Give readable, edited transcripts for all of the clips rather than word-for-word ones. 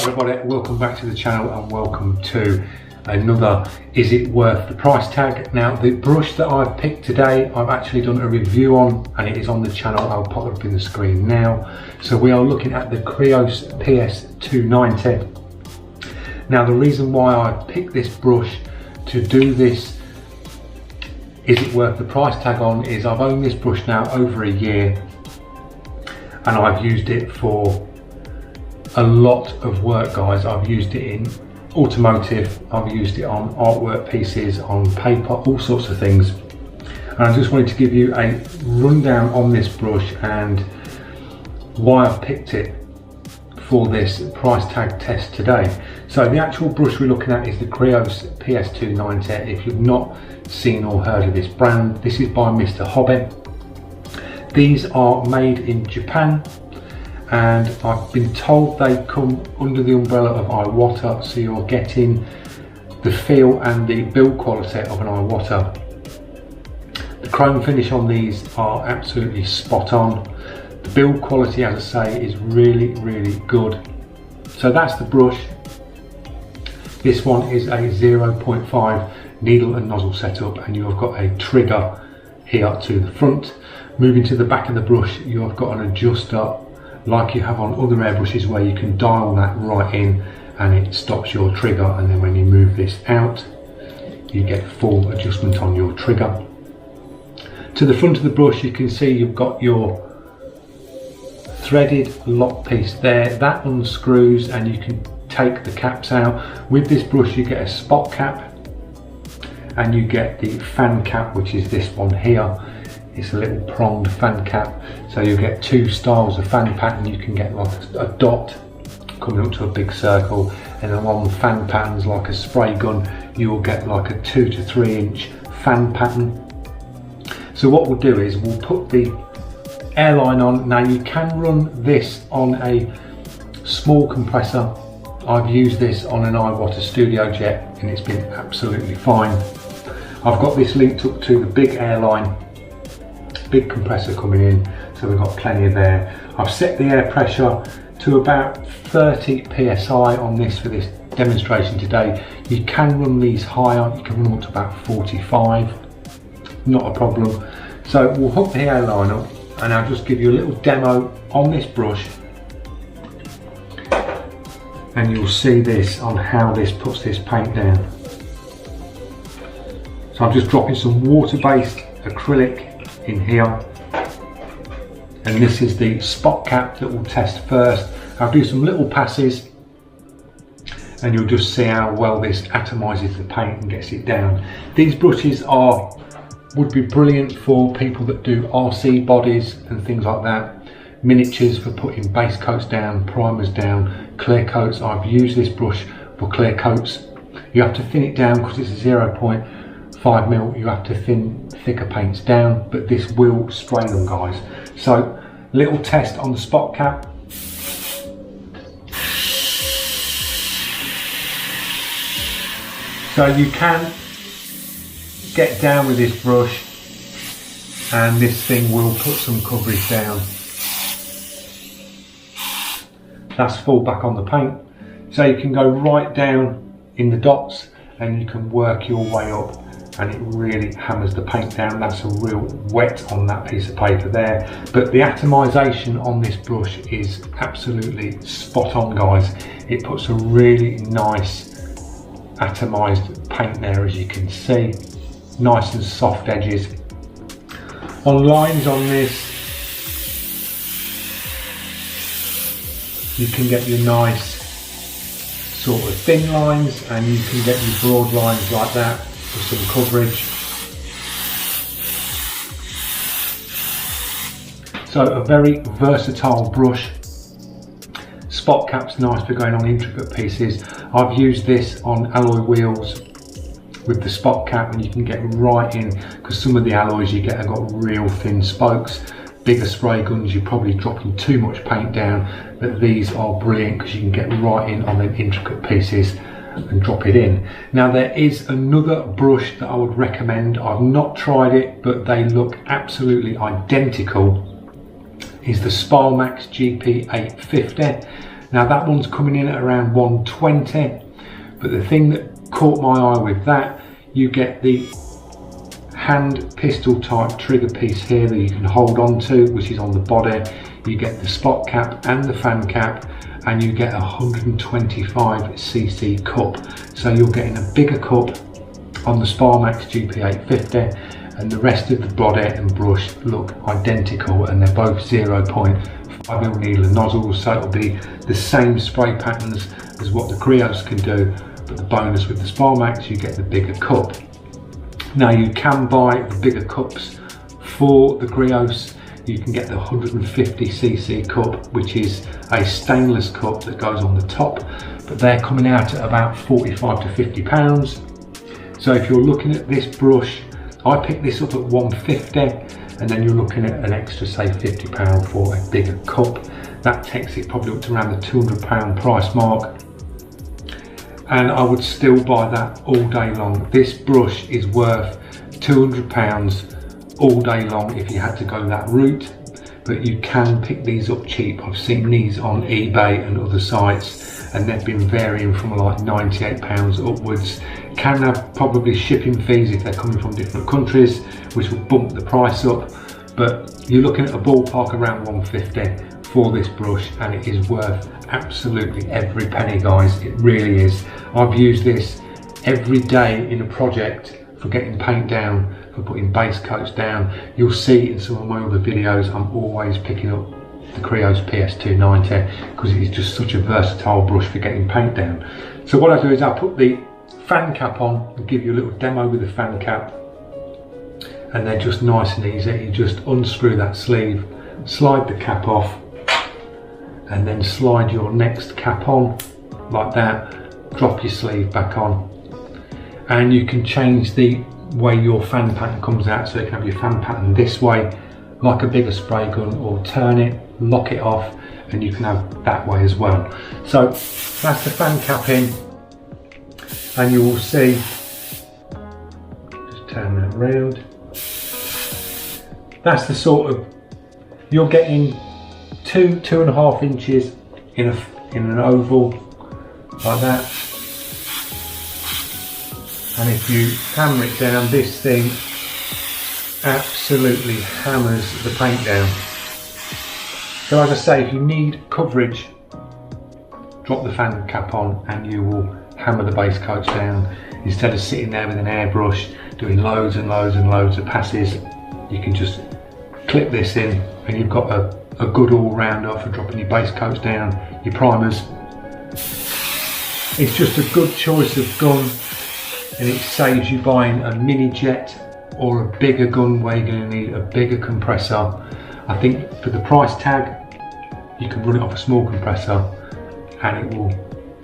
everybody, welcome back to the channel and welcome to another Is It Worth the Price Tag. Now the brush that I've picked today I've actually done a review on and it is on the channel. I'll pop it up in the screen now. So we are looking at the Creos Ps 290. Now the reason why I picked this brush to do this Is It Worth the Price Tag on is I've owned this brush now over a year and I've used it for a lot of work, guys. I've used it in automotive, I've used it on artwork pieces, on paper, all sorts of things. And I just wanted to give you a rundown on this brush and why I've picked it for this price tag test today. So the actual brush we're looking at is the Creos Ps 290. If you've not seen or heard of this brand, this is by Mr. Hobby. These are made in Japan, and I've been told they come under the umbrella of Iwata, so you're getting the feel and the build quality of an Iwata. The chrome finish on these are absolutely spot on. The build quality, as I say, is really good. So that's the brush. This one is a 0.5 needle and nozzle setup, and you've got a trigger here to the front. Moving to the back of the brush, you've got an adjuster like you have on other airbrushes where you can dial that right in and it stops your trigger, and then when you move this out you get full adjustment on your trigger. To the front of the brush you can see you've got your threaded lock piece there. That unscrews and you can take the caps out. With this brush you get a spot cap and you get the fan cap, which is this one here. It's a little pronged fan cap, so you get two styles of fan pattern. You can get like a dot coming up to a big circle, and then on fan patterns like a spray gun you'll get like a 2 to 3 inch fan pattern. So what we'll do is we'll put the airline on. Now you can run this on a small compressor. I've used this on an Iwata Studio Jet and it's been absolutely fine. I've got this linked up to the big airline, big compressor coming in, so we've got plenty of there. I've set the air pressure to about 30 psi on this for this demonstration today. You can run these higher, you can run up to about 45, not a problem. So we'll hook the airline up and I'll just give you a little demo on this brush and you'll see this on how this puts this paint down. So I'm just dropping some water-based acrylic in here, and this is the spot cap that we'll test first. I'll do some little passes and you'll just see how well this atomizes the paint and gets it down. These brushes would be brilliant for people that do RC bodies and things like that, miniatures for putting base coats down, primers down, clear coats. I've used this brush for clear coats. You have to thin it down because it's a 0.5 mil, you have to thin thicker paints down, but this will spray them, guys. So little test on the spot cap. So you can get down with this brush and this thing will put some coverage down. That's full back on the paint. So you can go right down in the dots and you can work your way up and it really hammers the paint down. That's a real wet on that piece of paper there. But the atomization on this brush is absolutely spot on, guys. It puts a really nice atomized paint there, as you can see. Nice and soft edges. On lines on this, you can get your nice sort of thin lines and you can get your broad lines like that for some coverage. So a very versatile brush. Spot cap's nice for going on intricate pieces. I've used this on alloy wheels with the spot cap and you can get right in, because some of the alloys you get have got real thin spokes. Bigger spray guns you're probably dropping too much paint down, but these are brilliant because you can get right in on them intricate pieces and drop it in. Now there is another brush that I would recommend. I've not tried it, but they look absolutely identical. Is the Spiralmax Gp850. Now that one's coming in at around 120, but the thing that caught my eye with that, you get the hand pistol type trigger piece here that you can hold on to, which is on the body. You get the spot cap and the fan cap, and you get a 125cc cup. So you're getting a bigger cup on the Spiralmax Gp850, and the rest of the body and brush look identical, and they're both 0.5mm needle and nozzles, so it'll be the same spray patterns as what the Creos can do, but the bonus with the Spiralmax, you get the bigger cup. Now you can buy the bigger cups for the Creos. You can get the 150cc cup, which is a stainless cup that goes on the top, but they're coming out at about 45 to 50 pounds. So if you're looking at this brush, I picked this up at 150, and then you're looking at an extra, say, £50 for a bigger cup. That takes it probably up to around the £200 price mark, and I would still buy that all day long. This brush is worth £200 all day long if you had to go that route, but you can pick these up cheap. I've seen these on eBay and other sites, and they've been varying from like £98 upwards. Can have probably shipping fees if they're coming from different countries, which will bump the price up, but you're looking at a ballpark around 150 for this brush, and it is worth absolutely every penny, guys. It really is. I've used this every day in a project for getting paint down, for putting base coats down. You'll see in some of my other videos I'm always picking up the Creos PS290 because it is just such a versatile brush for getting paint down. So what I do is I put the fan cap on and give you a little demo with the fan cap, and they're just nice and easy. You just unscrew that sleeve, slide the cap off, and then slide your next cap on like that, drop your sleeve back on, and you can change the way your fan pattern comes out. So you can have your fan pattern this way like a bigger spray gun, or turn it, lock it off, and you can have that way as well. So that's the fan cap in, and you will see, just turn that around, that's the sort of, you're getting 2.5 inches in an oval like that, and if you hammer it down, this thing absolutely hammers the paint down. So as I say, if you need coverage, drop the fan cap on and you will hammer the base coats down. Instead of sitting there with an airbrush doing loads and loads and loads of passes, you can just clip this in and you've got a good all-rounder for dropping your base coats down, your primers. It's just a good choice of gun, and it saves you buying a mini jet or a bigger gun where you're going to need a bigger compressor. I think for the price tag, you can run it off a small compressor and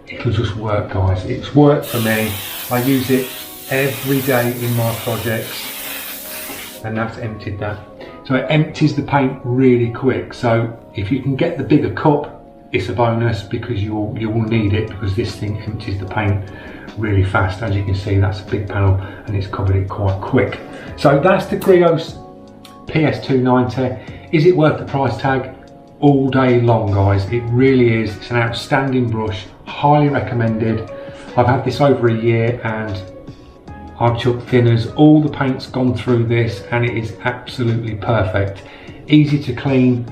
it'll just work, guys. It's worked for me. I use it every day in my projects, and that's emptied that. So it empties the paint really quick. So if you can get the bigger cup, it's a bonus because you will need it, because this thing empties the paint really fast. As you can see, that's a big panel and it's covered it quite quick. So that's the Creos PS290. Is it worth the price tag? All day long, guys. It really is. It's an outstanding brush, highly recommended. I've had this over a year and I've chucked thinners. All the paint's gone through this and it is absolutely perfect. Easy to clean.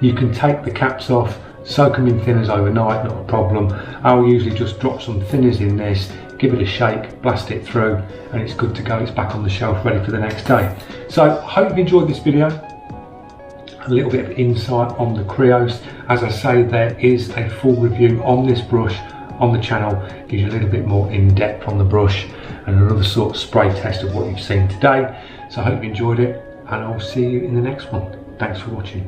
You can take the caps off, soak them in thinners overnight, not a problem. I'll usually just drop some thinners in this, give it a shake, blast it through, and it's good to go. It's back on the shelf ready for the next day. So I hope you enjoyed this video. A little bit of insight on the Creos. As I say, there is a full review on this brush on the channel. Gives you a little bit more in depth on the brush and another sort of spray test of what you've seen today. So I hope you enjoyed it, and I'll see you in the next one. Thanks for watching.